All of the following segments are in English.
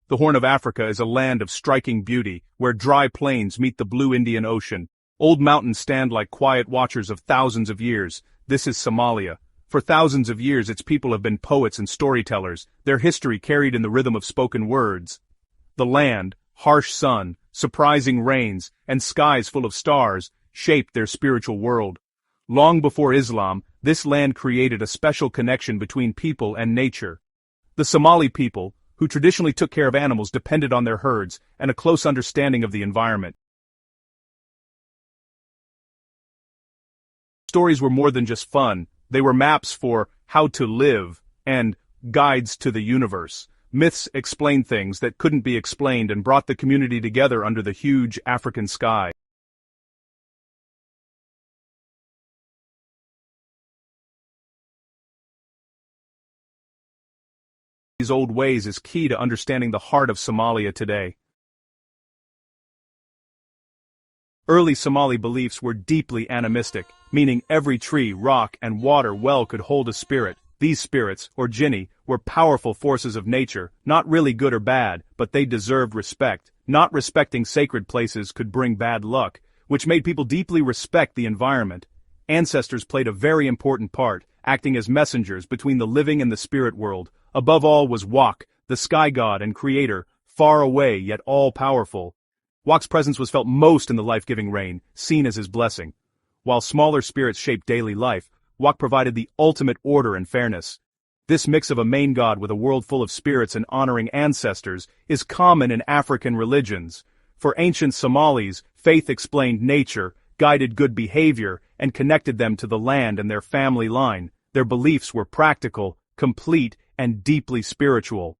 The Horn of Africa is a land of striking beauty, where dry plains meet the blue Indian Ocean. Old mountains stand like quiet watchers of thousands of years. This is Somalia. For thousands of years its people have been poets and storytellers, their history carried in the rhythm of spoken words. The land, harsh sun, surprising rains, and skies full of stars, shaped their spiritual world. Long before Islam, this land created a special connection between people and nature. The Somali people, who traditionally took care of animals, depended on their herds and a close understanding of the environment. Stories were more than just fun, they were maps for how to live and guides to the universe. Myths explained things that couldn't be explained and brought the community together under the huge African sky. These old ways is key to understanding the heart of Somalia today. Early Somali beliefs were deeply animistic, meaning every tree, rock, and water well could hold a spirit. These spirits, or jinni, were powerful forces of nature, not really good or bad, but they deserved respect. Not respecting sacred places could bring bad luck, which made people deeply respect the environment. Ancestors played a very important part, acting as messengers between the living and the spirit world. Above all was Waaq, the sky god and creator, far away yet all-powerful. Waaq's presence was felt most in the life-giving rain, seen as his blessing. While smaller spirits shaped daily life, Waaq provided the ultimate order and fairness. This mix of a main god with a world full of spirits and honoring ancestors is common in African religions. For ancient Somalis, faith explained nature, guided good behavior, and connected them to the land and their family line. Their beliefs were practical, complete, and deeply spiritual.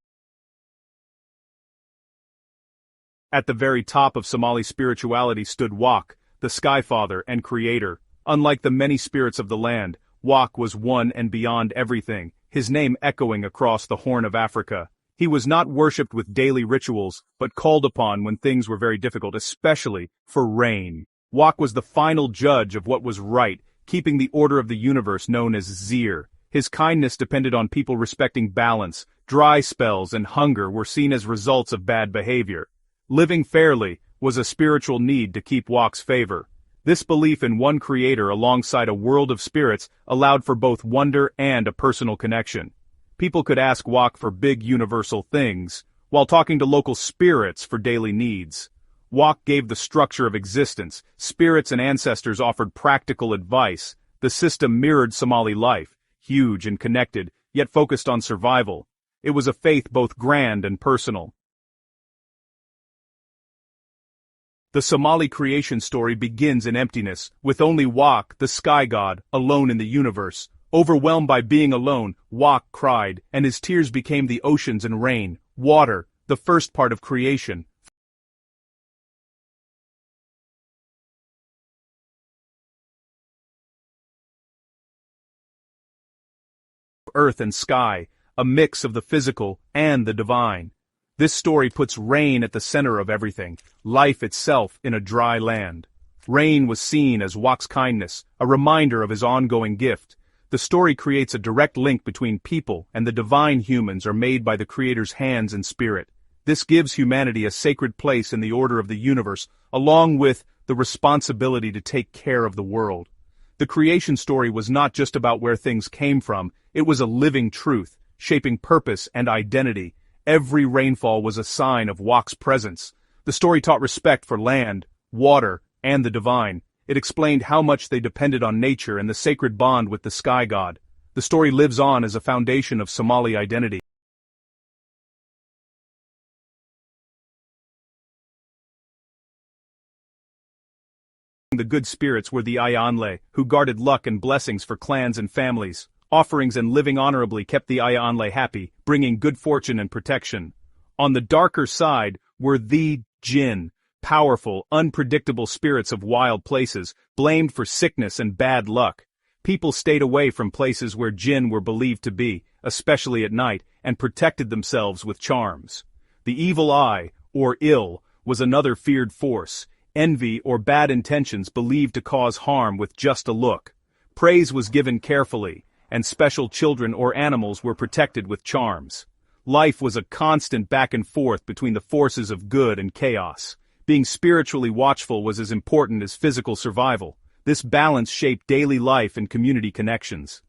At the very top of Somali spirituality stood Waaq, the Sky Father and Creator. Unlike the many spirits of the land, Waaq was one and beyond everything, his name echoing across the Horn of Africa. He was not worshipped with daily rituals, but called upon when things were very difficult, especially for rain. Waaq was the final judge of what was right, keeping the order of the universe known as Zir. His kindness depended on people respecting balance. Dry spells and hunger were seen as results of bad behavior. Living fairly was a spiritual need to keep Waaq's favor. This belief in one creator alongside a world of spirits allowed for both wonder and a personal connection. People could ask Waaq for big universal things, while talking to local spirits for daily needs. Waaq gave the structure of existence. Spirits and ancestors offered practical advice. The system mirrored Somali life, huge and connected, yet focused on survival. It was a faith both grand and personal. The Somali creation story begins in emptiness, with only Waaq, the sky god, alone in the universe. Overwhelmed by being alone, Waaq cried, and his tears became the oceans and rain, water, the first part of creation. Earth and sky, a mix of the physical and the divine. This story puts rain at the center of everything, life itself in a dry land. Rain was seen as Waaq's kindness, a reminder of his ongoing gift. The story creates a direct link between people and the divine. Humans are made by the Creator's hands and spirit. This gives humanity a sacred place in the order of the universe, along with the responsibility to take care of the world. The creation story was not just about where things came from, it was a living truth, shaping purpose and identity. Every rainfall was a sign of Waaq's presence. The story taught respect for land, water, and the divine. It explained how much they depended on nature and the sacred bond with the sky god. The story lives on as a foundation of Somali identity. The good spirits were the Ayaanle, who guarded luck and blessings for clans and families. Offerings and living honorably kept the Ayaanle happy, bringing good fortune and protection. On the darker side were the jinn, powerful, unpredictable spirits of wild places, blamed for sickness and bad luck. People stayed away from places where jinn were believed to be, especially at night, and protected themselves with charms. The evil eye, or ill, was another feared force. Envy or bad intentions believed to cause harm with just a look. Praise was given carefully, and special children or animals were protected with charms. Life was a constant back and forth between the forces of good and chaos. Being spiritually watchful was as important as physical survival. This balance shaped daily life and community connections.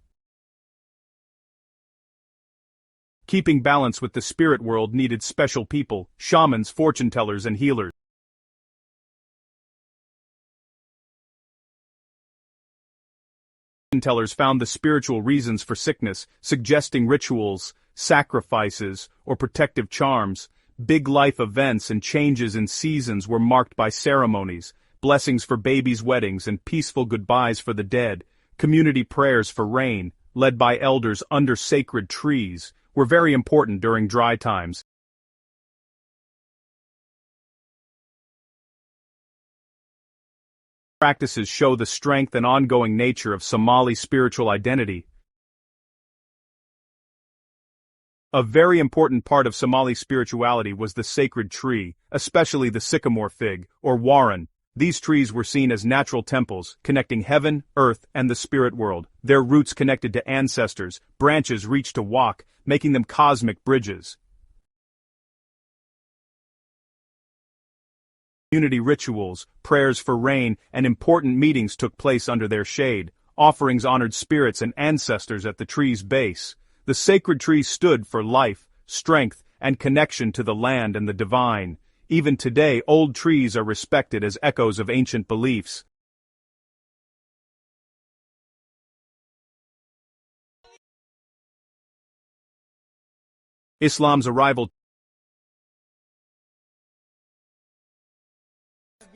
Keeping balance with the spirit world needed special people, shamans, fortune-tellers, and healers. Fortune-tellers found the spiritual reasons for sickness, suggesting rituals, sacrifices, or protective charms. Big life events and changes in seasons were marked by ceremonies, blessings for babies' weddings and peaceful goodbyes for the dead. Community prayers for rain, led by elders under sacred trees, were very important during dry times. Practices show the strength and ongoing nature of Somali spiritual identity. A very important part of Somali spirituality was the sacred tree, especially the sycamore fig, or warren. These trees were seen as natural temples, connecting heaven, earth, and the spirit world. Their roots connected to ancestors, branches reached to Waaq, making them cosmic bridges. Community rituals, prayers for rain, and important meetings took place under their shade. Offerings honored spirits and ancestors at the tree's base. The sacred tree stood for life, strength, and connection to the land and the divine. Even today, old trees are respected as echoes of ancient beliefs. Islam's arrival.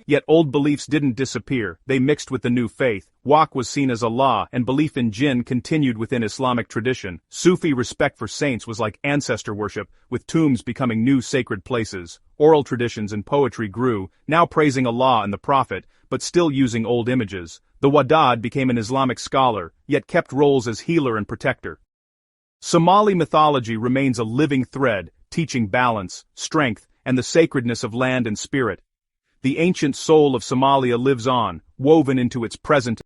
Yet old beliefs didn't disappear, they mixed with the new faith. Waaq was seen as Allah, and belief in jinn continued within Islamic tradition. Sufi respect for saints was like ancestor worship, with tombs becoming new sacred places. Oral traditions and poetry grew, now praising Allah and the Prophet, but still using old images. The Wadad became an Islamic scholar, yet kept roles as healer and protector. Somali mythology remains a living thread, teaching balance, strength, and the sacredness of land and spirit. The ancient soul of Somalia lives on, woven into its present